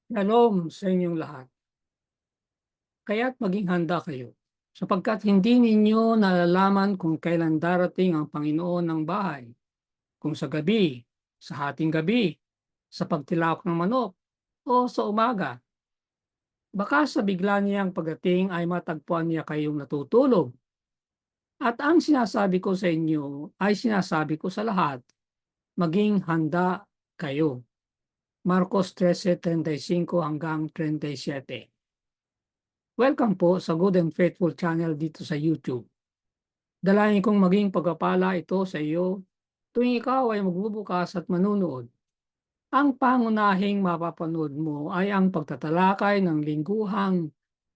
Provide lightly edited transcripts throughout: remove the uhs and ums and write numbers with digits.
Shalom sa inyong lahat. Kaya't maging handa kayo, sapagkat hindi ninyo nalalaman kung kailan darating ang Panginoon ng bahay, kung sa gabi, sa hating gabi, sa pagtilawak ng manok, o sa umaga. Baka sa bigla niyang pagdating ay matagpuan niya kayong natutulog. At ang sinasabi ko sa inyo ay sinasabi ko sa lahat, maging handa kayo. Marcos 13:35 hanggang 37. Welcome po sa Good and Faithful channel dito sa YouTube. Dalangin kong maging pagpapala ito sa iyo tuwing ikaw ay magbubukas at manunood. Ang pangunahing mapapanood mo ay ang pagtatalakay ng lingguhang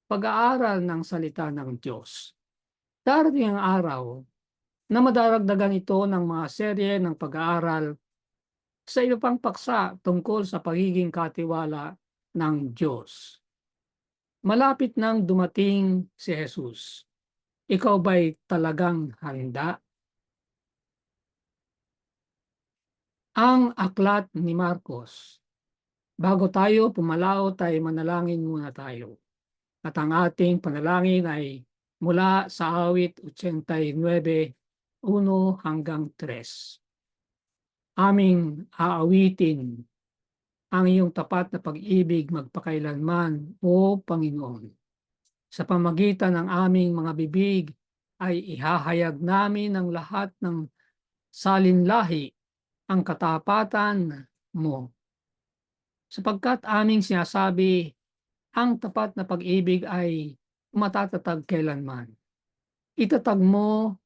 pag-aaral ng salita ng Diyos. Darating ang araw na madaragdagan ito ng mga serye ng pag-aaral sa iba pang paksa tungkol sa pagiging katiwala ng Diyos. Malapit nang dumating si Jesus. Ikaw ba'y talagang handa? Ang aklat ni Marcos. Bago tayo pumalaot ay manalangin muna tayo. At ang ating panalangin ay mula sa awit 89:1 hanggang 3. Aming aawitin ang iyong tapat na pag-ibig magpakailanman, O Panginoon. Sa pamagitan ng aming mga bibig ay ihahayag namin ang lahat ng salinlahi ang katapatan mo. Sapagkat aming sinasabi, ang tapat na pag-ibig ay matatatag kailanman. Itatag mo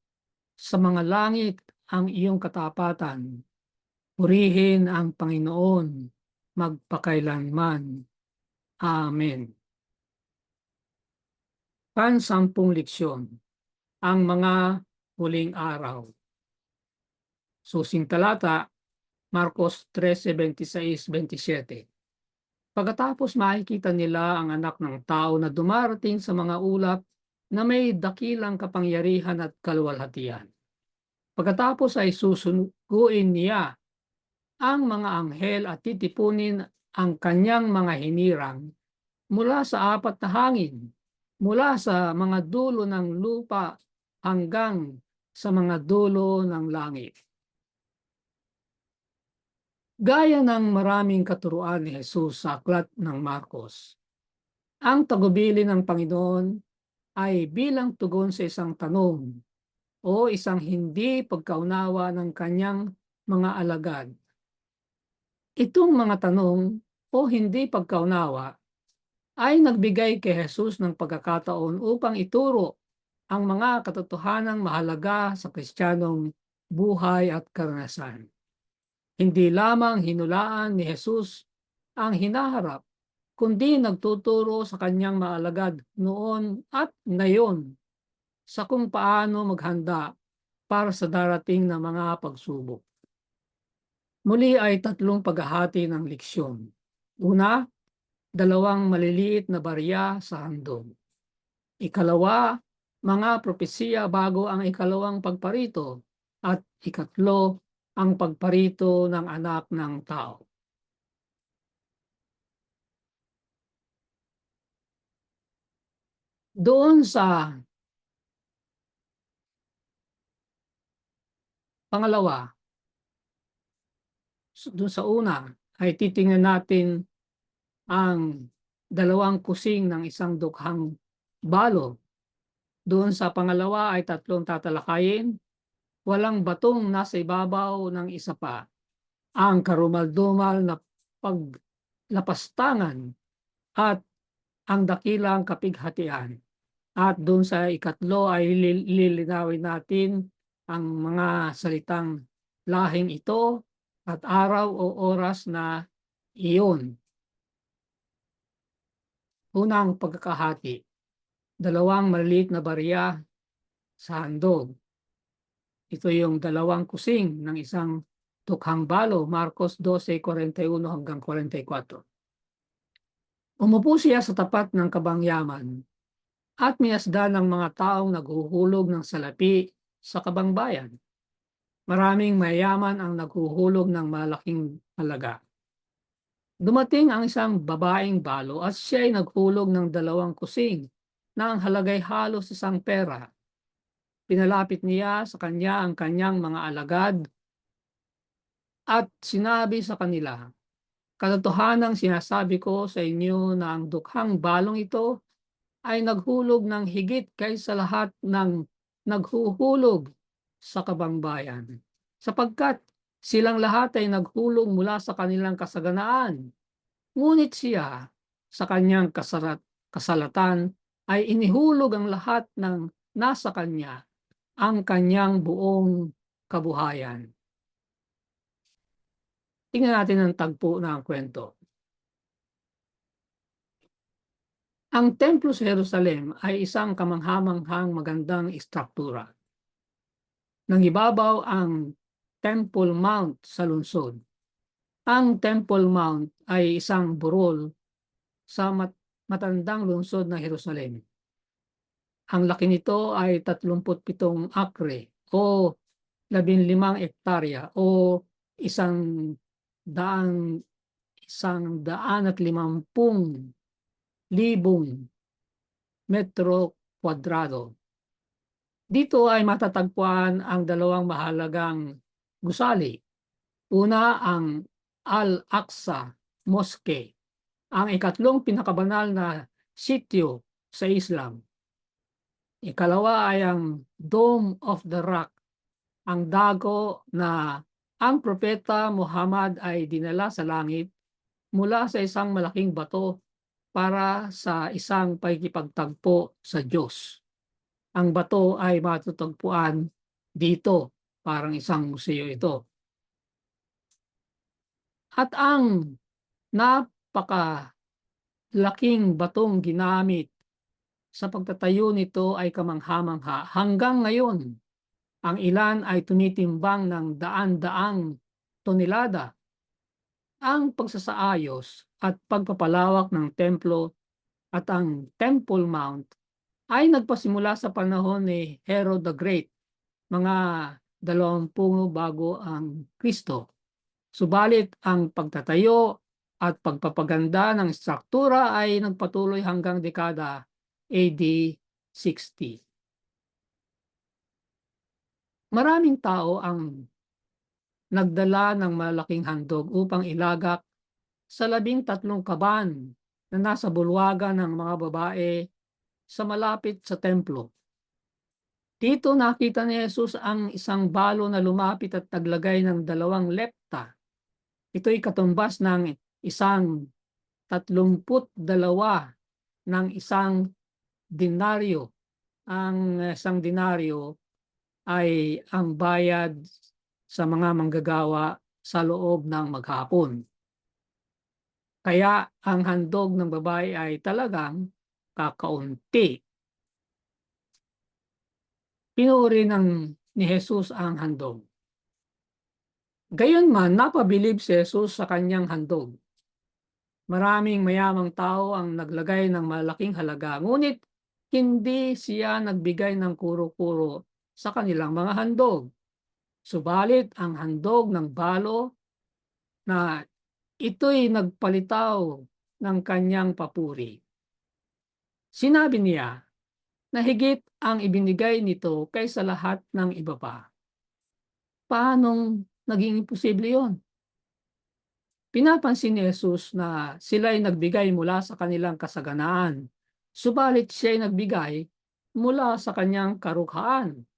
sa mga langit ang iyong katapatan. Purihin ang Panginoon magpakailanman. Amen. Pansampung leksyon, ang mga huling araw. Susing talata, Marcos 13:26-27. Pagkatapos makikita nila ang anak ng tao na dumarating sa mga ulap na may dakilang kapangyarihan at kaluwalhatian. Pagkatapos ay susuguin niya ang mga anghel at titipunin ang kanyang mga hinirang mula sa apat na hangin, mula sa mga dulo ng lupa hanggang sa mga dulo ng langit. Gaya ng maraming katuruan ni Jesus sa aklat ng Marcos, ang tagubilin ng Panginoon ay bilang tugon sa isang tanong o isang hindi pagkaunawa ng kanyang mga alagad. Itong mga tanong o hindi pagkaunawa ay nagbigay kay Jesus ng pagkakataon upang ituro ang mga katotohanang mahalaga sa Kristiyanong buhay at karanasan. Hindi lamang hinulaan ni Jesus ang hinaharap, kundi nagtuturo sa kanyang maalagad noon at ngayon sa kung paano maghanda para sa darating na mga pagsubok. Muli ay tatlong paghahati ng leksyon. Una, dalawang maliliit na barya sa handog. Ikalawa, mga propesiya bago ang ikalawang pagparito. At ikatlo, ang pagparito ng anak ng tao. Doon sa pangalawa, doon sa una, ay titingnan natin ang dalawang kusing ng isang dukhang balo. Doon sa pangalawa ay tatlong tatalakayin. Walang batong nasa ibabaw ng isa pa. Ang karumal-dumal na paglapastangan at ang dakilang kapighatian. At doon sa ikatlo ay lilinawin natin ang mga salitang lahing ito at araw o oras na iyon. Unang pagkakahati, dalawang maliliit na barya sa handog. Ito yung dalawang kusing ng isang tukhang balo, Marcos 12:41 hanggang 44. Umupo siya sa tapat ng kabangyaman at minasdan ng mga taong naghuhulog ng salapi sa kabangbayan. Maraming mayaman ang naghuhulog ng malaking halaga. Dumating ang isang babaeng balo at siya ay naghulog ng 2 kusing na ang halagay halos 1 pera. Pinalapit niya sa kanya ang kanyang mga alagad at sinabi sa kanila, "Katotohanang sinasabi ko sa inyo na ang dukhang balong ito ay naghulog ng higit kaysa lahat ng naghuhulog sa kabangbayan, sapagkat silang lahat ay naghulog mula sa kanilang kasaganaan. Ngunit siya, sa kanyang kasalatan, ay inihulog ang lahat ng nasa kanya, ang kanyang buong kabuhayan." Tingnan natin ang tagpo ng kwento. Ang templo sa Jerusalem ay isang kamanghamanghang magandang istruktura. Nangibabaw ang Temple Mount sa lungsod. Ang Temple Mount ay isang burol sa matandang lungsod ng Jerusalem. Ang laki nito ay 37 akre o 15 ektarya o isang daang 150,000 metro kwadrado. Dito ay matatagpuan ang 2 mahalagang gusali. Una, ang Al-Aqsa Mosque, ang ikatlong pinakabanal na sitio sa Islam. Ikalawa ay ang Dome of the Rock, ang dago na ang propeta Muhammad ay dinala sa langit mula sa isang malaking bato para sa isang pakikipagtagpo sa Diyos. Ang bato ay matatagpuan dito, parang isang museo ito. At ang napakalaking batong ginamit sa pagtatayo nito ay kamangha-mangha. Hanggang ngayon, ang ilan ay tumitimbang ng daan-daang tonelada. Ang pagsasaayos at pagpapalawak ng templo at ang Temple Mount ay nagpasimula sa panahon ni Herod the Great, mga 20 bago ang Kristo. Subalit ang pagtatayo at pagpapaganda ng struktura ay nagpatuloy hanggang dekada AD 60. Maraming tao ang nagdala ng malaking handog upang ilagak sa 13 kaban na nasa bulwagan ng mga babae sa malapit sa templo. Dito nakita ni Jesus ang isang balo na lumapit at naglagay ng 2 lepta. Ito'y katumbas ng isang 32 ng isang denaryo. Ang isang denaryo ay ang bayad sa mga manggagawa sa loob ng maghapon. Kaya ang handog ng babae ay talagang kakaunti. Pinuri ni Jesus ang handog. Gayunman, napabilib si Jesus sa kanyang handog. Maraming mayamang tao ang naglagay ng malaking halaga, ngunit hindi siya nagbigay ng kuro-kuro sa kanilang mga handog. Subalit ang handog ng balo na ito'y nagpalitaw ng kanyang papuri. Sinabi niya na higit ang ibinigay nito kaysa lahat ng iba pa. Paanong naging imposible yon? Pinapansin ni Jesus na sila'y nagbigay mula sa kanilang kasaganaan, subalit siya'y nagbigay mula sa kanyang karukhaan.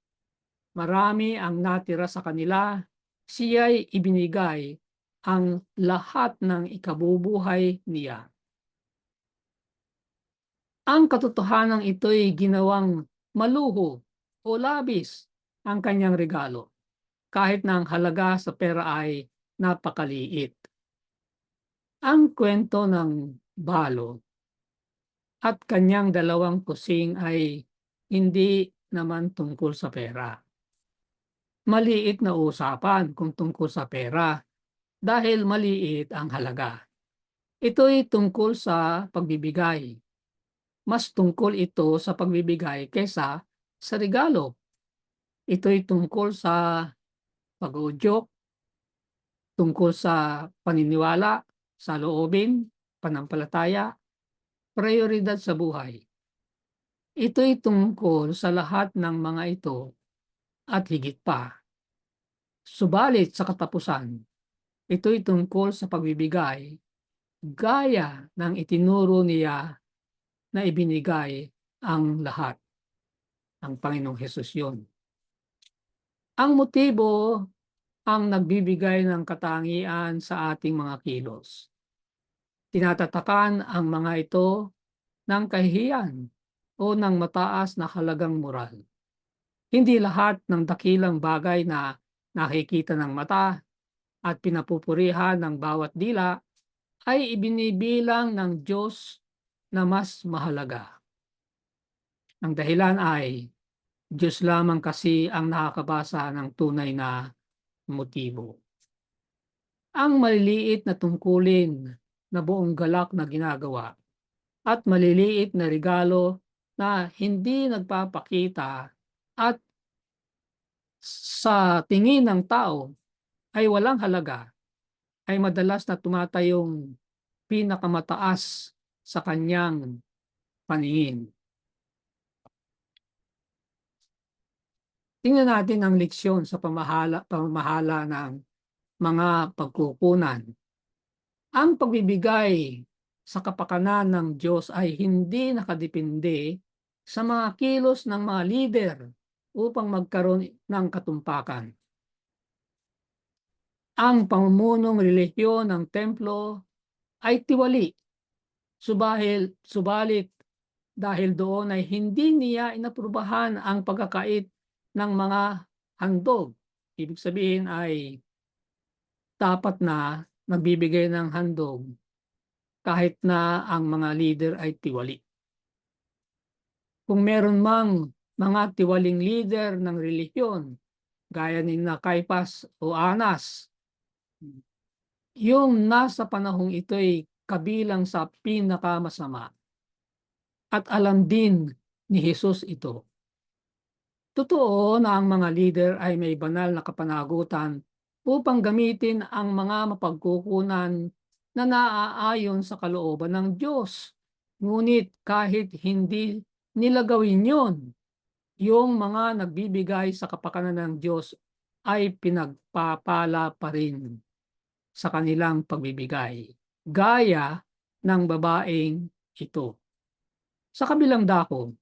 Marami ang natira sa kanila, siya'y ibinigay ang lahat ng ikabubuhay niya. Ang katotohanan ito'y ginawang maluho o labis ang kanyang regalo, kahit na ang halaga sa pera ay napakaliit. Ang kwento ng balo at kanyang 2 kusing ay hindi naman tungkol sa pera. Maliit na usapan kung tungkol sa pera dahil maliit ang halaga. Ito'y tungkol sa pagbibigay. Mas tungkol ito sa pagbibigay kaysa sa regalo. Ito'y tungkol sa pag-uudyok, tungkol sa paniniwala, saloobin, panampalataya, prioridad sa buhay. Ito'y tungkol sa lahat ng mga ito at higit pa. Subalit sa katapusan, ito'y tungkol sa pagbibigay gaya ng itinuro niya na ibinigay ang lahat. Ang Panginoong Hesus yun. Ang motibo ang nagbibigay ng katangian sa ating mga kilos. Tinatatakan ang mga ito ng kahihiyan o ng mataas na halagang moral. Hindi lahat ng dakilang bagay na nakikita ng mata at pinapupurihan ng bawat dila ay ibinibilang ng Diyos na mas mahalaga. Ang dahilan ay Diyos lamang kasi ang nakakabasa ng tunay na motibo. Ang maliliit na tungkulin na buong galak na ginagawa at maliliit na regalo na hindi nagpapakita at sa tingin ng tao ay walang halaga ay madalas na tumatayong pinakamataas sa kanyang paningin. Tingnan natin ang leksyon sa pamamahala ng mga pagkukunan. Ang pagbibigay sa kapakanan ng Diyos ay hindi nakadepende sa mga kilos ng mga lider upang magkaroon ng katumpakan. Ang pamumunong relihiyon ng templo ay tiwali, subalit dahil doon ay hindi niya inaprubahan ang pagkakait ng mga handog. Ibig sabihin ay dapat na nagbibigay ng handog kahit na ang mga leader ay tiwali. Kung meron mang mga tiwaling leader ng relihiyon, gaya ni na Caiphas o Anas, yung nasa panahong ito'y kabilang sa pinakamasama. At alam din ni Jesus ito. Totoo na ang mga leader ay may banal na kapanagutan upang gamitin ang mga mapagkukunan na naaayon sa kalooban ng Diyos. Ngunit kahit hindi nila gawin yun, yung mga nagbibigay sa kapakanan ng Diyos ay pinagpapala pa rin sa kanilang pagbibigay, gaya ng babaeng ito. Sa kabilang dako,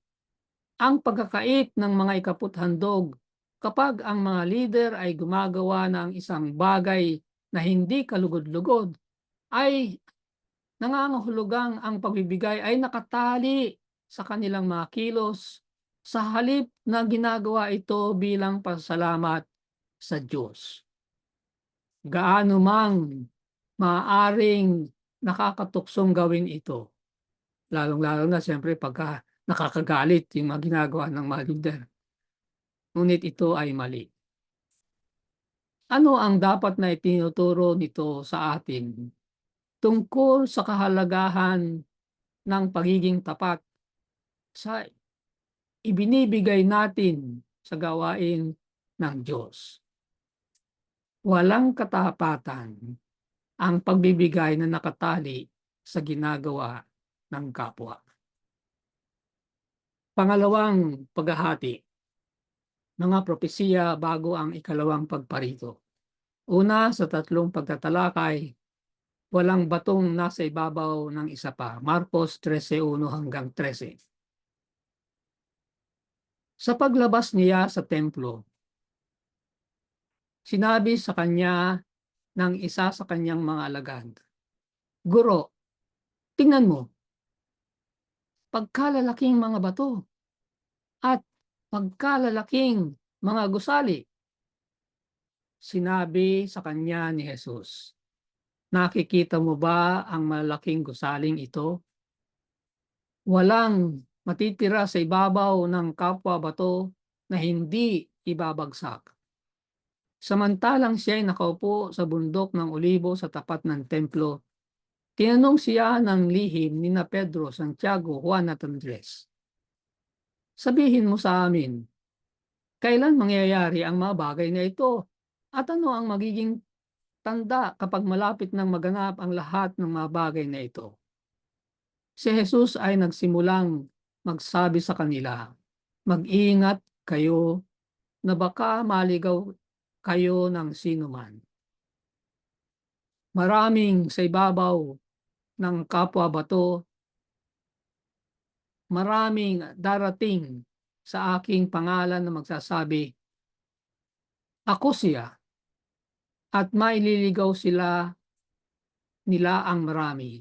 ang pagkakait ng mga ikaputhandog kapag ang mga leader ay gumagawa ng isang bagay na hindi kalugod-lugod ay nangangahulugang ang pagbibigay ay nakatali sa kanilang mga kilos sa halip na ginagawa ito bilang pasalamat sa Diyos. Gaano mang maaaring nakakatuksong gawin ito, lalong-lalo na siyempre pagka nakakagalit yung mga ginagawa ng mga leader. Ngunit ito ay mali. Ano ang dapat na itinuturo nito sa atin tungkol sa kahalagahan ng pagiging tapat sa ibinibigay natin sa gawain ng Diyos? Walang katapatan ang pagbibigay na nakatali sa ginagawa ng kapwa. Pangalawang paghahati, mga propesiya bago ang ikalawang pagparito. Una, sa 3 pagtatalakay, walang batong nasa ibabaw ng isa pa. Marcos 13:1-13. Sa paglabas niya sa templo, sinabi sa kanya ng isa sa kanyang mga alagad, "Guro, tingnan mo, pagkalalaking mga bato at pagkalalaking mga gusali." Sinabi sa kanya ni Jesus, "Nakikita mo ba ang malaking gusaling ito? Walang matitira sa ibabaw ng kapwa bato na hindi ibabagsak." Samantalang siya ay nakaupo sa bundok ng Olibo sa tapat ng templo, tinanong siya ng lihim ni na Pedro, Santiago, Juan at Andres, "Sabihin mo sa amin, kailan mangyayari ang mga bagay na ito? At ano ang magiging tanda kapag malapit nang maganap ang lahat ng mga bagay na ito. Si Jesus ay nagsimulang magsabi sa kanila, "Mag-ingat kayo na baka maligaw kayo ng sinuman. Maraming sa ibabaw ng kapwa bato, maraming darating sa aking pangalan na magsasabi, 'Ako siya,' at maililigaw nila ang marami.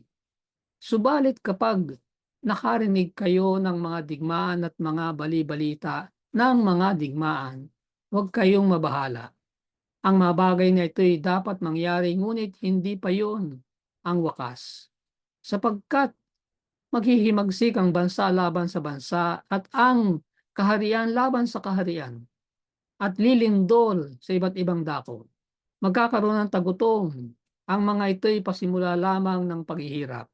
Subalit kapag nakarinig kayo ng mga digmaan at mga bali-balita ng mga digmaan, huwag kayong mabahala. Ang mga bagay na ito'y dapat mangyari ngunit hindi pa yun ang wakas. Sapagkat maghihimagsik ang bansa laban sa bansa at ang kaharian laban sa kaharian at lilindol sa iba't ibang dako. Magkakaroon ng tagutom. Ang mga ito'y pasimula lamang ng paghihirap.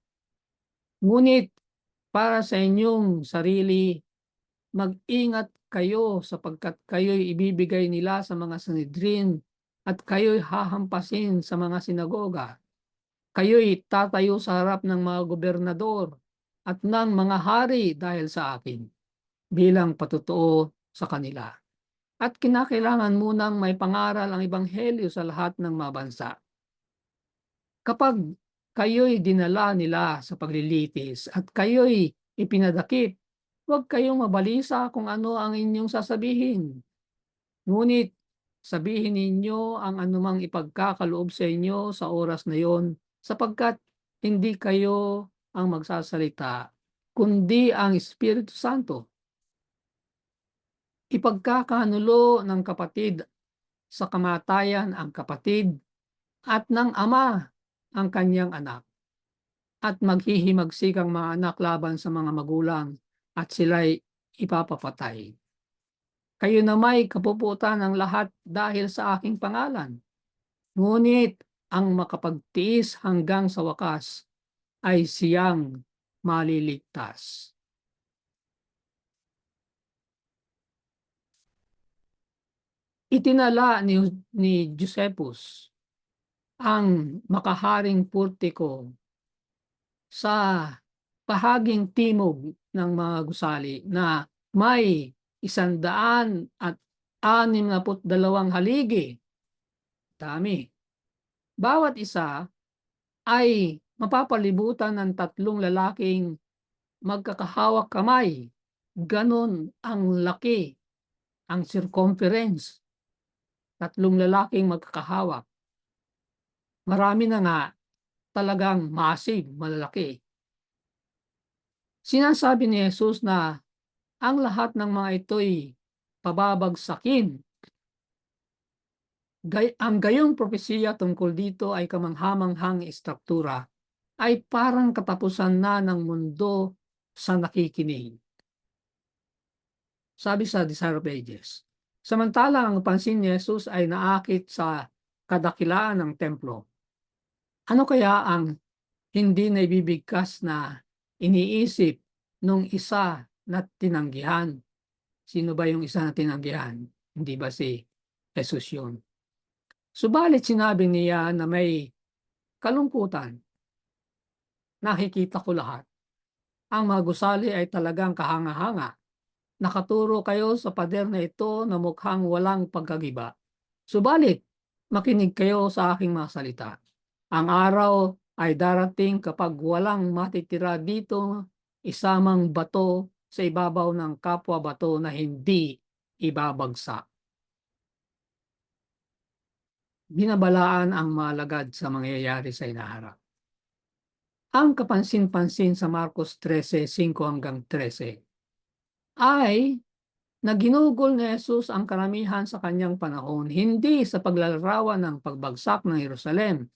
Ngunit para sa inyong sarili, mag-ingat kayo sapagkat kayo'y ibibigay nila sa mga Sanhedrin at kayo'y hahampasin sa mga sinagoga. Kayo'y tatayo sa harap ng mga gobernador at ng mga hari dahil sa akin bilang patutuo sa kanila. At kinakailangan munang may pangaral ang ebanghelyo sa lahat ng mga bansa. Kapag kayo'y dinala nila sa paglilitis at kayo'y ipinadakip, huwag kayong mabalisa kung ano ang inyong sasabihin. Ngunit sabihin ninyo ang anumang ipagkakaloob sa inyo sa oras na yon, sapagkat hindi kayo ang magsasalita, kundi ang Espiritu Santo. Ipagkakanulo ng kapatid sa kamatayan ang kapatid at ng ama ang kanyang anak, at maghihimagsik ang mga anak laban sa mga magulang at sila'y ipapapatay. Kayo na may kapuputan ng lahat dahil sa aking pangalan. Ngunit ang makapagtiis hanggang sa wakas ay siyang maliligtas." Itinala ni Josephus ang makaharing purtiko sa bahaging timog ng mga gusali na may 162 haligi. Dami. Bawat isa ay mapapalibutan ng 3 lalaking magkakahawak kamay. Ganon ang laki, ang circumference. 3 lalaking magkakahawak. Marami na nga talagang massive, malalaki. Sinasabi ni Jesus na ang lahat ng mga ito'y pababagsakin. Ang gayong propesiya tungkol dito ay kamanghamanghang istruktura ay parang katapusan na ng mundo sa nakikinig. Sabi sa Desire of Ages. Samantalang ang pansin ni Jesus ay naakit sa kadakilaan ng templo. Ano kaya ang hindi naibibigkas na iniisip nung isa na tinanggihan? Sino ba yung isa na tinanggihan? Hindi ba si Jesus yun? Subalit sinabi niya na may kalungkutan. Nakikita ko lahat. Ang mga gusali ay talagang kahanga-hanga. Nakaturo kayo sa pader na ito na mukhang walang pagkagiba. Subalit, makinig kayo sa aking mga salita. Ang araw ay darating kapag walang matitira dito isamang bato sa ibabaw ng kapwa bato na hindi ibabagsak. Binabalaan ang malagad sa mangyayari sa inaharap. Ang kapansin-pansin sa Marcos 13:5-13 ay na ginugol ni Jesus ang karamihan sa kanyang panahon hindi sa paglalarawan ng pagbagsak ng Jerusalem,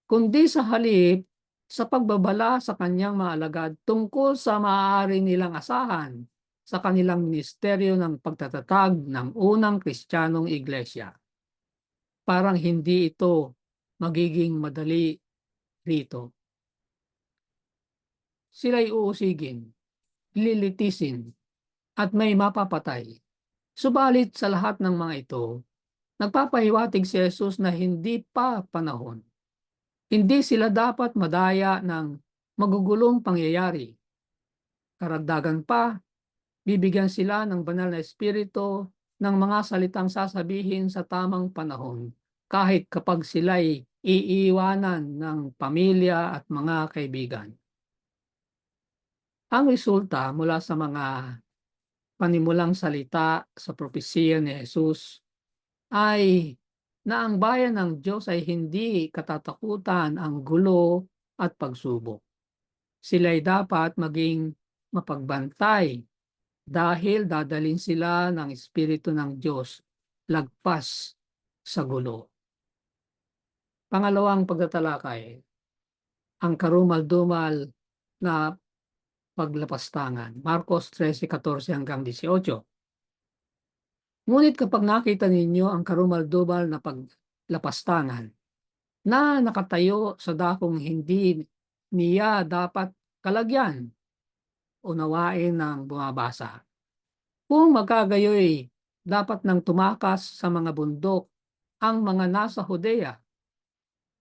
kundi sa halip sa pagbabala sa kanyang mga alagad tungkol sa maaari nilang asahan sa kanilang ministeryo ng pagtatatag ng unang Kristiyanong iglesia. Parang hindi ito magiging madali rito. Sila'y uusigin, lilitisin, at may mapapatay. Subalit sa lahat ng mga ito, Nagpapahiwatig si Jesus na hindi pa panahon. Hindi sila dapat madaya ng magugulong pangyayari. Karagdagan pa, bibigyan sila ng banal na espiritu ng mga salitang sasabihin sa tamang panahon, kahit kapag sila'y iiwanan ng pamilya at mga kaibigan. Ang resulta mula sa mga panimulang salita sa propesiya ni Jesus ay na ang bayan ng Diyos ay hindi katatakutan ang gulo at pagsubok. Sila'y dapat maging mapagbantay dahil dadalhin sila ng Espiritu ng Diyos lagpas sa gulo. Pangalawang pagtatalakay, ang karumal-dumal na paglapastangan. Marcos 13:14-18. Ngunit kapag nakita ninyo ang karumal-dumal na paglapastangan na nakatayo sa dakong hindi niya dapat kalagyan, unawain ng bumabasa. Kung magkagayoy, dapat nang tumakas sa mga bundok ang mga nasa Judea.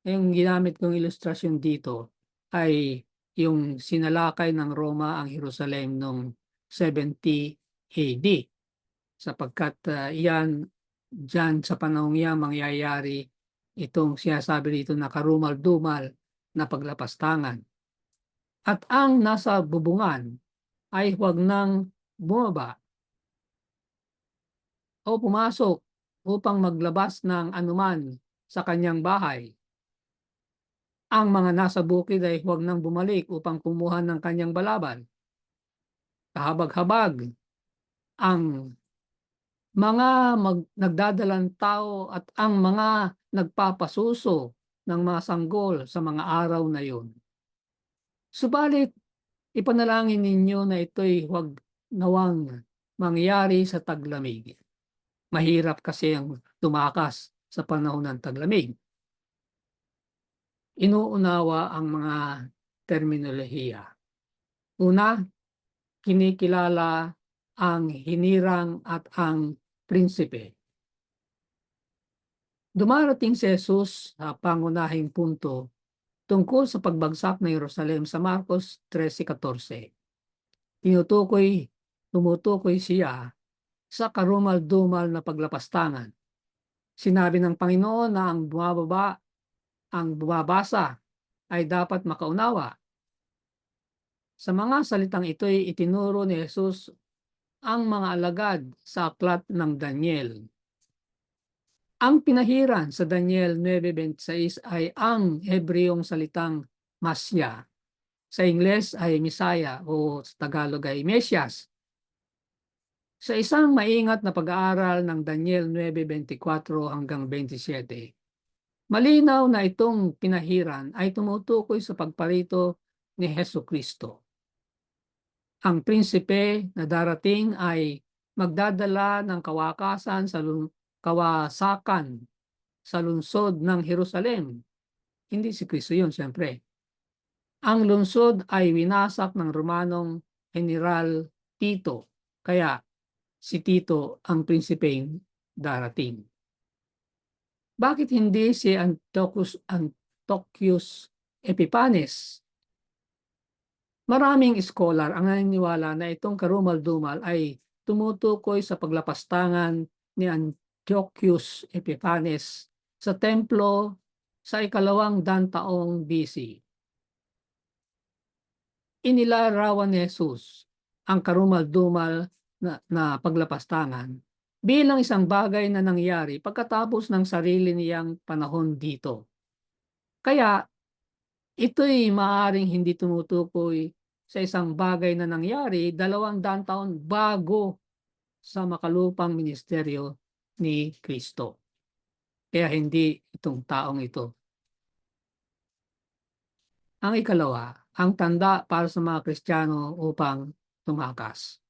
Yung ginamit kong ilustrasyon dito ay yung sinalakay ng Roma ang Jerusalem noong 70 AD. Sapagkat iyan, dyan sa panahong yan, mangyayari itong sinasabi dito na karumal-dumal na paglapastangan. At ang nasa bubungan ay huwag nang bumaba o pumasok upang maglabas ng anuman sa kanyang bahay. Ang mga nasa bukid ay huwag nang bumalik upang kumuha ng kanyang balabal. Kahabag-habag ang mga nagdadalang tao at ang mga nagpapasuso ng mga sanggol sa mga araw na yun. Subalit, ipanalangin ninyo na ito'y huwag nawang mangyari sa taglamig. Mahirap kasi ang tumakas sa panahon ng taglamig. Inuunawa ang mga terminolohiya. Una, kinikilala ang hinirang at ang prinsipe. Dumarating si Jesus sa pangunahing punto tungkol sa pagbagsak ng Jerusalem sa Marcos 13:14. Tumutukoy siya sa karumal-dumal na paglapastangan. Sinabi ng Panginoon na ang bumabasa ay dapat makaunawa. Sa mga salitang ito'y itinuro ni Jesus ang mga alagad sa aklat ng Daniel. Ang pinahiran sa Daniel 9:26 ay ang Hebreyong salitang Masya. Sa Ingles ay Messiah o sa Tagalog ay Mesias. Sa isang maingat na pag-aaral ng Daniel 9:24-27, malinaw na itong pinahiran ay tumutukoy sa pagparito ni Hesukristo. Ang prinsipe na darating ay magdadala ng kawasakan sa lungsod ng Jerusalem. Hindi si Kristo yun, siyempre. Ang lungsod ay winasak ng Romanong General Tito. Kaya si Tito ang prinsipeng darating. Bakit hindi si Antiochus Epiphanes? Maraming scholar ang naniniwala na itong karumal-dumal ay tumutukoy sa paglapastangan ni Antiochus Epiphanes sa templo sa ikalawang taong BC. Inilarawan ni Jesus ang karumal-dumal na paglapastangan bilang isang bagay na nangyari pagkatapos ng sarili niyang panahon dito. Kaya ito'y maaaring hindi tumutukoy sa isang bagay na nangyari 200 taon bago sa makalupang ministeryo ni Kristo. Kaya hindi itong taong ito. Ang ikalawa, ang tanda para sa mga Kristiyano upang tumakas.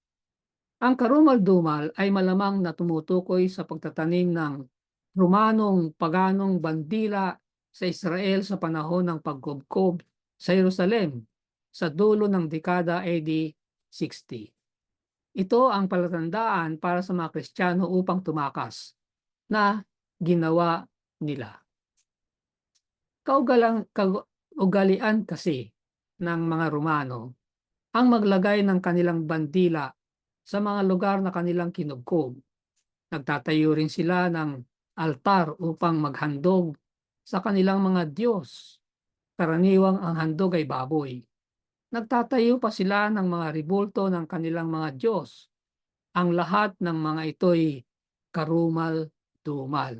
Ang karumal-dumal ay malamang na tumutukoy sa pagtatanim ng Romanong paganong bandila sa Israel sa panahon ng pagkubkob sa Jerusalem sa dulo ng dekada AD 60. Ito ang palatandaan para sa mga Kristiyano upang tumakas na ginawa nila. Kaugalian kasi ng mga Romano ang maglagay ng kanilang bandila sa mga lugar na kanilang kinugkob. Nagtatayo rin sila ng altar upang maghandog sa kanilang mga Diyos. Karaniwang ang handog ay baboy. Nagtatayo pa sila ng mga ribulto ng kanilang mga Diyos. Ang lahat ng mga ito'y karumal-dumal.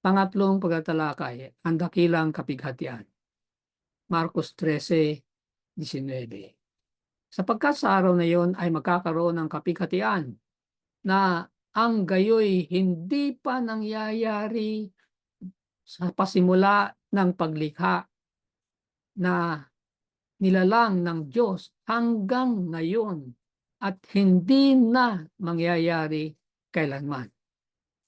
Pangatlong pagtatalakay, ang dakilang kapighatian. Marcos 13:19. Sapagkat sa araw na iyon ay magkakaroon ng kapighatian na ang gayoy hindi pa nangyayari sa pasimula ng paglikha na nilalang ng Diyos hanggang ngayon at hindi na mangyayari kailanman.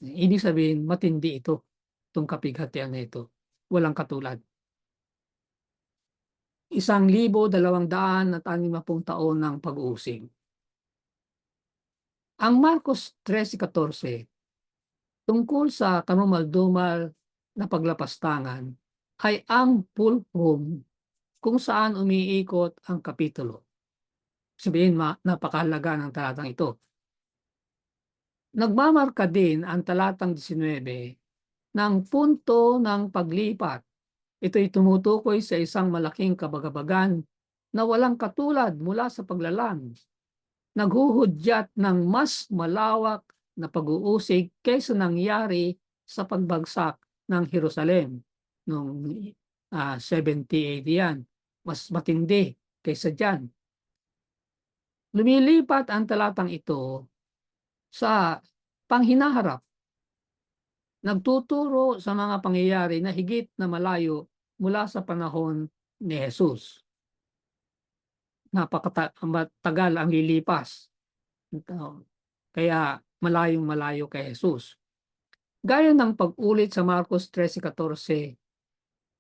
Ibig sabihin, matindi ito, itong kapighatian na ito. Walang katulad. 1,260 taon ng pag-uusig. Ang Marcos 13:14 tungkol sa karumal-dumal na paglapastangan ay ang fulcrum kung saan umiikot ang kapitulo. Sabihin, napakahalaga ng talatang ito. Nagmamarka din ang talatang 19 ng punto ng paglipat. Ito'y tumutukoy sa isang malaking kabagabagan na walang katulad mula sa paglalang. Naghuhudyat ng mas malawak na pag-uusig kaysa nangyari sa pagbagsak ng Jerusalem noong 70 AD yan. Mas matindi kaysa dyan. Lumilipat ang talatang ito sa panghinaharap. Nagtuturo sa mga pangyayari na higit na malayo mula sa panahon ni Jesus. Napakatagal ang lilipas. Kaya malayong-malayo kay Jesus. Gaya ng pag-ulit sa Marcos 13:14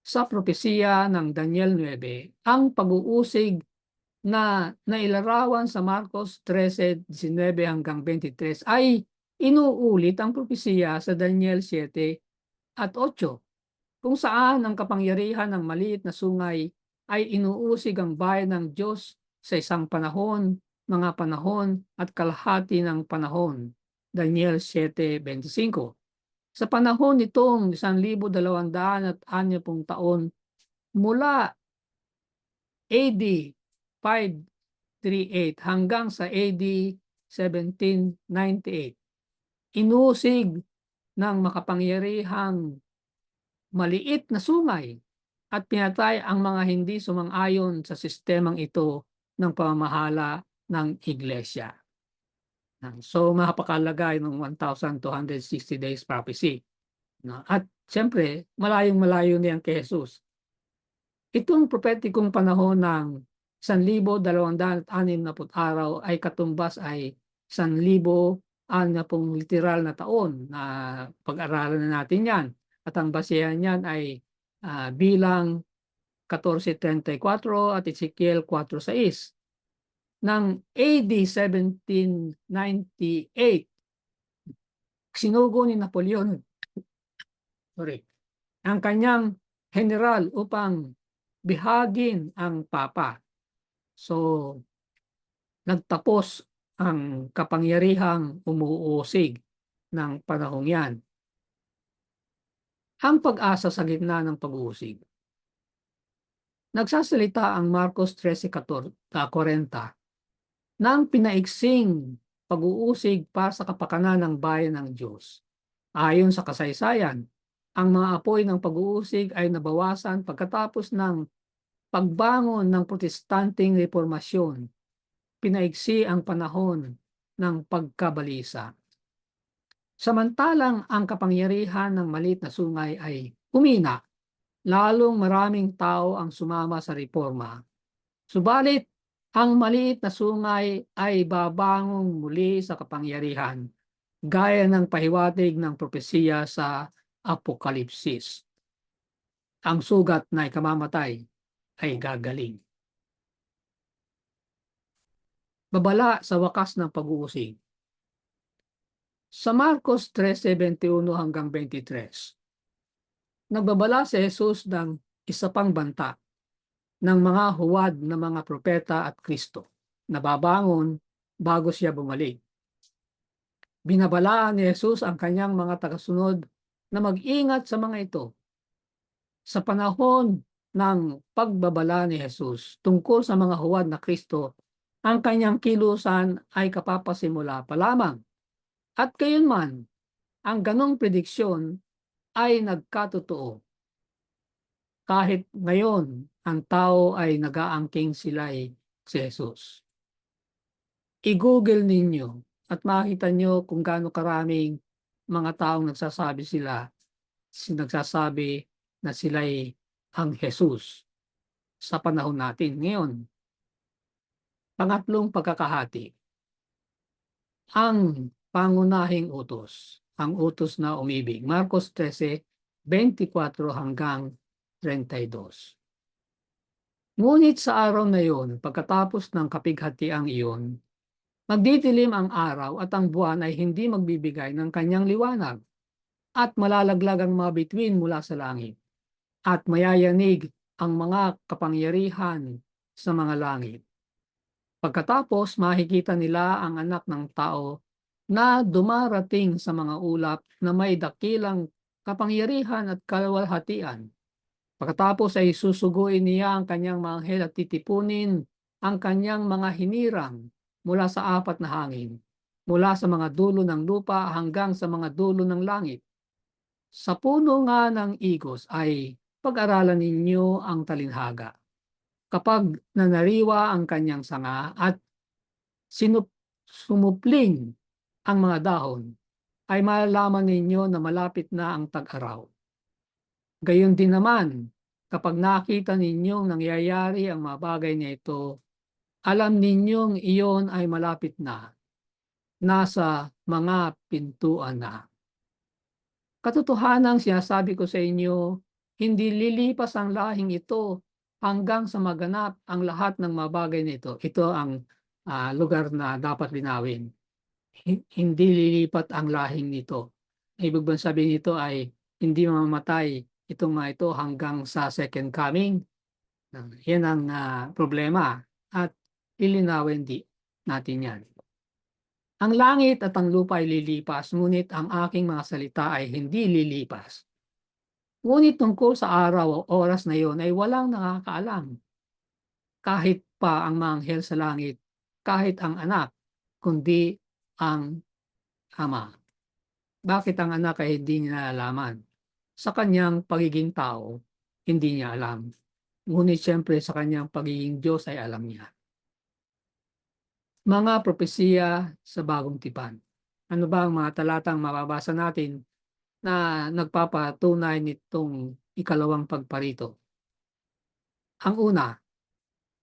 sa propesiya ng Daniel 9, ang pag-uusig na nailarawan sa Marcos 13:19 hanggang 23 ay inuulit ang propesiya sa Daniel 7 at 8, kung saan ang kapangyarihan ng maliit na sungay ay inuusig ang bayan ng Diyos sa isang panahon, mga panahon at kalahati ng panahon. Daniel 7:25. Sa panahon nitong 1,260 taon mula AD 538 hanggang sa AD 1798, inusig ng makapangyarihang maliit na sungay at pinatay ang mga hindi sumang-ayon sa sistemang ito ng pamamahala ng iglesia. So, mapakalaga ng 1,260 days prophecy. At siyempre, malayong-malayo niyan kay Jesus. Itong propetikong panahon ng 1,260 araw ay katumbas ay 1,060 literal na taon na pag-aralan na natin yan. At ang basehan niyan ay bilang 14:34 at Ezekiel 4:6. Ng AD 1798, sinugo ni Napoleon ang kanyang general upang bihagin ang Papa. So, nagtapos ang kapangyarihang umuusig ng panahong yan. Ang pag-asa sa gitna ng pag-uusig. Nagsasalita ang Marcos 13:40 ng pinaiksing pag-uusig para sa kapakanan ng bayan ng Diyos. Ayon sa kasaysayan, ang mga apoy ng pag-uusig ay nabawasan pagkatapos ng pagbangon ng protestanteng reformasyon. Pinaiksi ang panahon ng pagkabalisa. Samantalang ang kapangyarihan ng maliit na sungay ay umina, lalong maraming tao ang sumama sa reforma. Subalit, ang maliit na sungay ay babangong muli sa kapangyarihan, gaya ng pahiwatig ng propesiya sa Apokalipsis. Ang sugat na ikamamatay ay gagaling. Babala sa wakas ng pag-uusig. Sa Marcos 3:21 hanggang 23, nagbabala si Jesus ng isa pang banta ng mga huwad na mga propeta at Kristo na babangon bago siya bumalik. Binabalaan ni Jesus ang kanyang mga tagasunod na mag-ingat sa mga ito. Sa panahon ng pagbabala ni Jesus tungkol sa mga huwad na Kristo, ang kanyang kilusan ay kapapasimula pa lamang. At gayunman, ang ganong prediksyon ay nagkatotoo. Kahit ngayon, ang tao ay nag-aangking sila'y si Jesus. I-google ninyo at makita nyo kung gaano karaming mga taong nagsasabi na sila'y ang Jesus sa panahon natin ngayon. Pangatlong pagkakahati, ang pangunahing utos, ang utos na umibig. Marcos 13:24 hanggang 32. Ngunit sa araw na iyon, pagkatapos ng kapighatiang iyon, magdidilim ang araw at ang buwan ay hindi magbibigay ng kanyang liwanag at malalaglag ang mga bituin mula sa langit at mayayanig ang mga kapangyarihan sa mga langit. Pagkatapos makikita nila ang anak ng tao na dumarating sa mga ulap na may dakilang kapangyarihan at kalwalhatian. Pagkatapos ay susuguin niya ang kanyang mga anghel at titipunin ang kanyang mga hinirang mula sa apat na hangin, mula sa mga dulo ng lupa hanggang sa mga dulo ng langit. Sa puno nga ng igos ay pag-aralan ninyo ang talinhaga. Kapag nanariwa ang kanyang sanga at sumupling ang mga dahon, ay malalaman ninyo na malapit na ang tag-araw. Gayon din naman, kapag nakita ninyong nangyayari ang mga bagay na ito, alam ninyong iyon ay malapit na, nasa mga pintuan na. Katotohanan sinasabi ko sa inyo, hindi lilipas ang lahing ito hanggang sa maganap ang lahat ng mga bagay nito. Ito ang lugar na dapat linawin. Hindi lilipat ang lahing nito. Ibig bang sabihin nito ay hindi mamamatay itong mga ito hanggang sa second coming. Yan ang problema at lilinawin natin yan. Ang langit at ang lupa ay lilipas, ngunit ang aking mga salita ay hindi lilipas. Ngunit tungkol sa araw o oras na iyon ay walang nakakaalam. Kahit pa ang mga anghel sa langit, kahit ang anak, kundi ang ama. Bakit ang anak ay hindi niya nalalaman? Sa kanyang pagiging tao, hindi niya alam. Ngunit siyempre sa kanyang pagiging Diyos ay alam niya. Mga propesiya sa bagong tipan. Ano ba ang mga talatang mababasa natin na nagpapatunay nitong ikalawang pagparito? Ang una,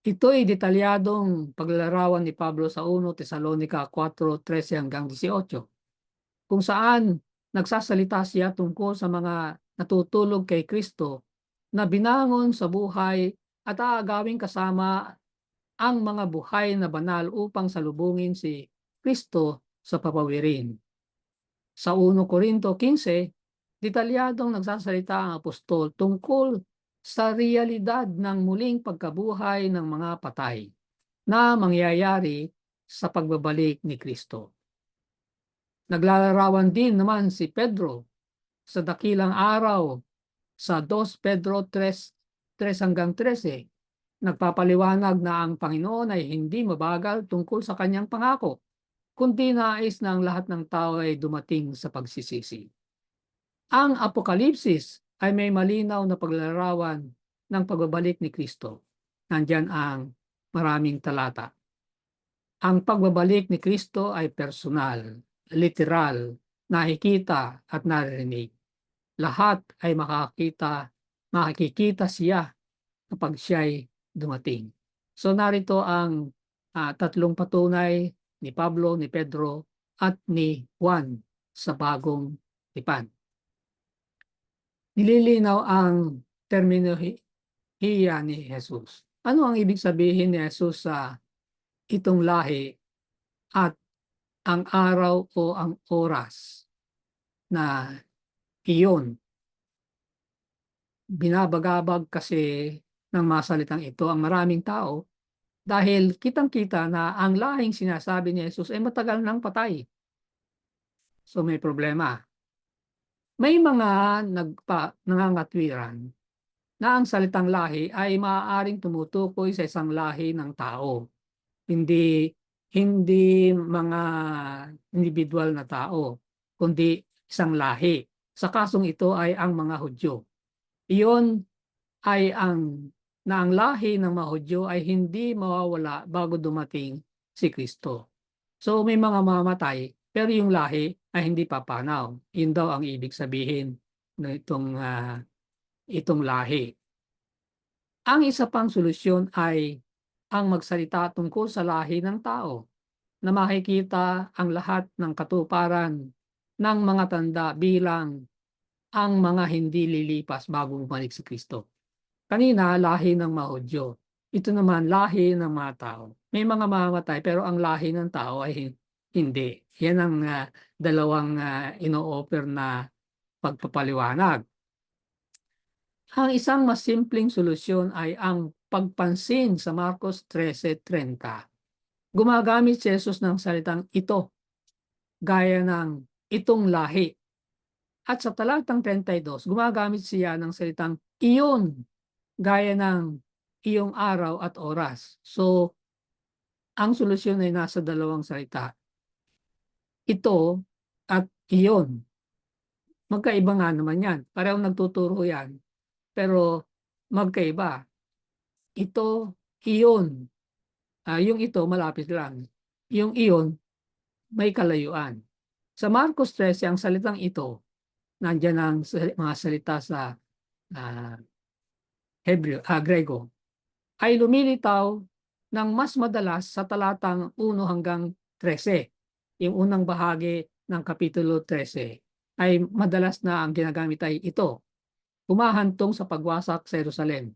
ito'y detalyadong paglalarawan ni Pablo sa 1 Tesalonica 4:13 hanggang 18, kung saan nagsasalita siya tungkol sa mga natutulog kay Kristo na binangon sa buhay at aagawing kasama ang mga buhay na banal upang salubungin si Kristo sa papawirin. Sa 1 Korinto 15, detalyadong nagsasalita ang apostol tungkol sa realidad ng muling pagkabuhay ng mga patay na mangyayari sa pagbabalik ni Kristo. Naglalarawan din naman si Pedro sa dakilang araw sa 2 Pedro 3:3 hanggang 13. Nagpapaliwanag na ang Panginoon ay hindi mabagal tungkol sa kanyang pangako, kundi nais na ang lahat ng tao ay dumating sa pagsisisi. Ang Apokalipsis ay may malinaw na paglalarawan ng pagbabalik ni Kristo. Nandyan ang maraming talata. Ang pagbabalik ni Kristo ay personal, literal, nakikita at naririnig. Lahat ay makikita siya kapag siya'y dumating. So narito ang tatlong patunay ni Pablo, ni Pedro, at ni Juan sa bagong tipan. Nililinaw ang terminolohiya ni Jesus. Ano ang ibig sabihin ni Jesus sa itong lahi at ang araw o ang oras na iyon. Binabagabag kasi ng mga salitang ito ang maraming tao dahil kitang-kita na ang lahing sinasabi ni Jesus ay matagal nang patay. So may problema. May mga nangangatwiran na ang salitang lahi ay maaaring tumutukoy sa isang lahi ng tao. Hindi hindi mga individual na tao, kundi isang lahi. Sa kasong ito ay ang mga Hudyo. Iyon ay na ang lahi ng mga Hudyo ay hindi mawawala bago dumating si Kristo. So may mga mamamatay, pero yung lahi ay hindi papanaw. Yun daw ang ibig sabihin ng itong lahi. Ang isa pang solusyon ay ang magsalita tungkol sa lahi ng tao na makikita ang lahat ng katuparan ng mga tanda bilang ang mga hindi lilipas bago bumalik si Kristo. Kanina, lahi ng mga Hudyo. Ito naman, lahi ng mga tao. May mga mamamatay pero ang lahi ng tao ay hindi. Yan ang dalawang ino-offer na pagpapaliwanag. Ang isang mas simpleng solusyon ay ang pagpansin sa Marcos 13:30. Gumagamit si Jesus ng salitang ito, gaya ng itong lahi. At sa talatang 32, gumagamit siya ng salitang iyon, gaya ng iyong araw at oras. So, ang solusyon ay nasa dalawang salita. Ito at iyon. Magkaiba nga naman yan. Parehong nagtuturo yan. Pero magkaiba. Ito, iyon. Yung ito, malapit lang. Yung iyon, may kalayuan. Sa Marcos 13, ang salitang ito, nandiyan ang mga salita sa Grego, ay lumilitaw ng mas madalas sa talatang 1 hanggang 13. Yung unang bahagi ng Kapitulo 13 ay madalas na ang ginagamit ay ito, humahantong sa pagwasak sa Jerusalem.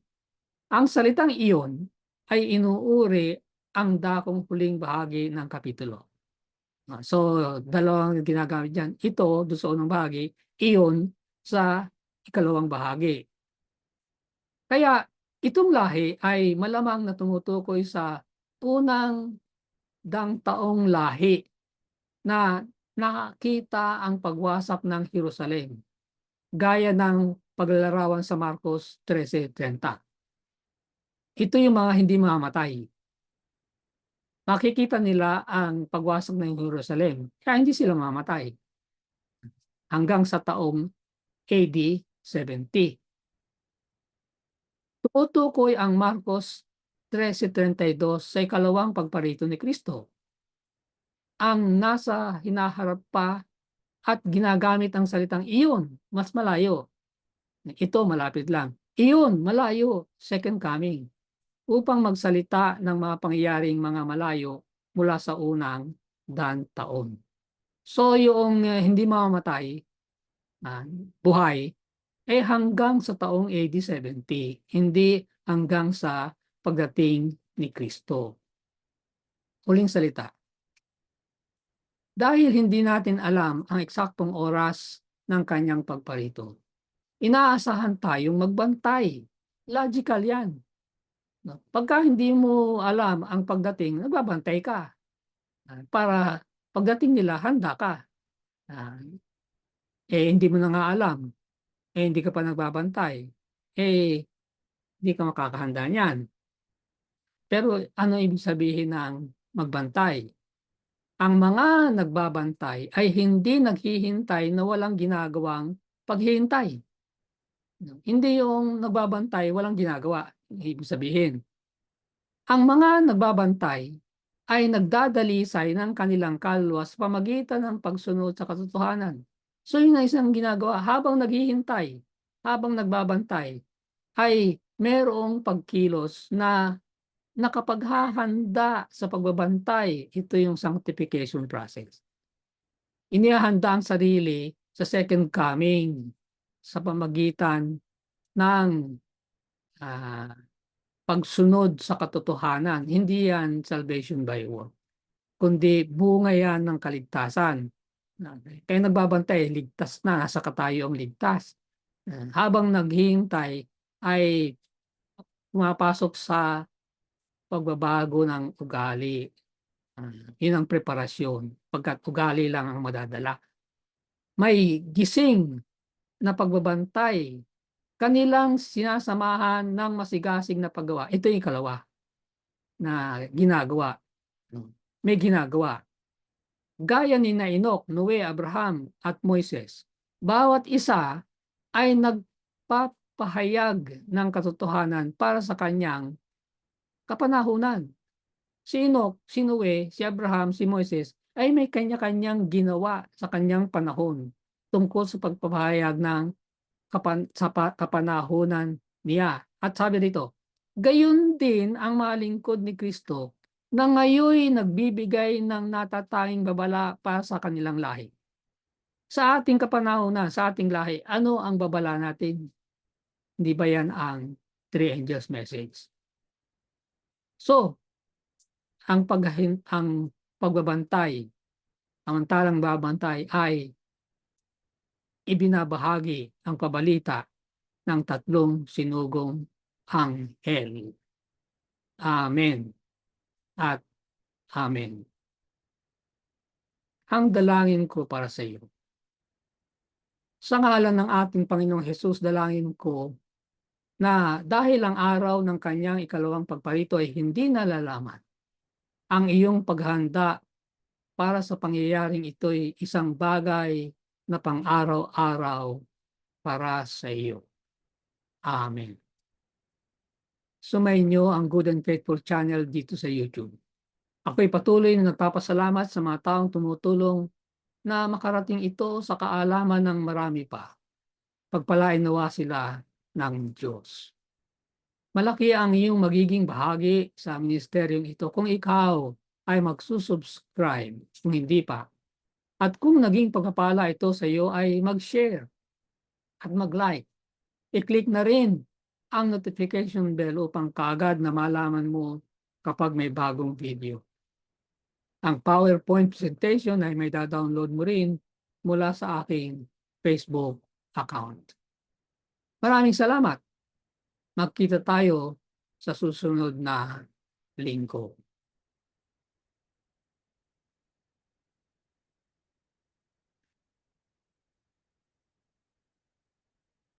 Ang salitang iyon ay inuuri ang dakong huling bahagi ng kapitulo. So, dalawang ginagamit dyan. Ito, doon sa unang bahagi, iyon sa ikalawang bahagi. Kaya itong lahi ay malamang na tumutukoy sa unang taong lahi na nakita ang pagwasak ng Jerusalem, gaya ng paglalarawan sa Marcos 13:30. Ito yung mga hindi mamamatay. Makikita nila ang pagwasak ng Jerusalem, kaya hindi sila mamatay hanggang sa taong AD 70. Tumutukoy ang Marcos 13:32 sa ikalawang pagparito ni Kristo. Ang nasa hinaharap pa at ginagamit ang salitang iyon, mas malayo. Ito, malapit lang. Iyon, malayo, second coming, upang magsalita ng mga pangyayaring mga malayo mula sa unang taon. So yung hindi mamamatay, buhay, hanggang sa taong AD 70, hindi hanggang sa pagdating ni Kristo. Huling salita. Dahil hindi natin alam ang eksaktong oras ng kanyang pagparito, inaasahan tayong magbantay. Logical yan. No? Pagka hindi mo alam ang pagdating, nagbabantay ka. Para pagdating nila, handa ka. Hindi mo na nga alam. Hindi ka pa nagbabantay. Hindi ka makakahanda niyan. Pero ano ibig sabihin ng magbantay? Ang mga nagbabantay ay hindi naghihintay na walang ginagawang paghihintay. Hindi yung nagbabantay, walang ginagawa. Ibig sabihin, ang mga nagbabantay ay nagdadalisay ng kanilang kaluluwa sa pamagitan ng pagsunod sa katotohanan. So yun ang isang ginagawa habang naghihintay, habang nagbabantay, ay merong pagkilos na nakapaghahanda sa pagbabantay. Ito yung sanctification process. Inihahanda ang sarili sa second coming sa pamagitan ng pagsunod sa katotohanan. Hindi yan salvation by works. kundi bunga yan ng kaligtasan. Kaya nagbabantay, ligtas na, nasa tayo ang ligtas. Habang naghihintay ay pumapasok sa pagbabago ng ugali. Yun ang preparasyon, pagkat ugali lang ang madadala. May gising na pagbabantay, kanilang sinasamahan ng masigasig na paggawa. Ito yung ikalawa na ginagawa. May ginagawa. Gaya ni Enoch, Noe, Abraham at Moises, bawat isa ay nagpapahayag ng katotohanan para sa kanyang kapanahunan. Si Enoch, si Noe, si Abraham, si Moises ay may kanya-kanyang ginawa sa kanyang panahon tungkol sa pagpapahayag ng kapanahunan niya. At sabi dito, gayon din ang mga lingkod ni Kristo na ngayon nagbibigay ng natatanging babala para sa kanilang lahi. Sa ating kapanahunan, sa ating lahi, ano ang babala natin? Hindi ba yan ang three angels message? So, ang pagbabantay, samantalang babantay ay ibinabahagi ang pabalita ng tatlong sinugong anghel. Amen at amen. Ang dalangin ko para sa iyo. Sa ngalan ng ating Panginoong Hesus, dalangin ko na dahil ang araw ng kanyang ikalawang pagparito ay hindi nalalaman, ang iyong paghanda para sa pangyayaring ito'y isang bagay na pang-araw-araw para sa iyo. Amen. Sumainyo ang Good and Faithful channel dito sa YouTube. Ako'y patuloy na nagpapasalamat sa mga taong tumutulong na makarating ito sa kaalaman ng marami pa. Pagpalain nawa sila ng Diyos. Malaki ang iyong magiging bahagi sa ministeryong ito kung ikaw ay magsusubscribe, kung hindi pa. At kung naging pagpapala ito sa iyo ay mag-share at mag-like. I-click na rin ang notification bell upang kaagad na malaman mo kapag may bagong video. Ang PowerPoint presentation ay may da-download mo rin mula sa aking Facebook account. Maraming salamat. Magkita tayo sa susunod na linggo.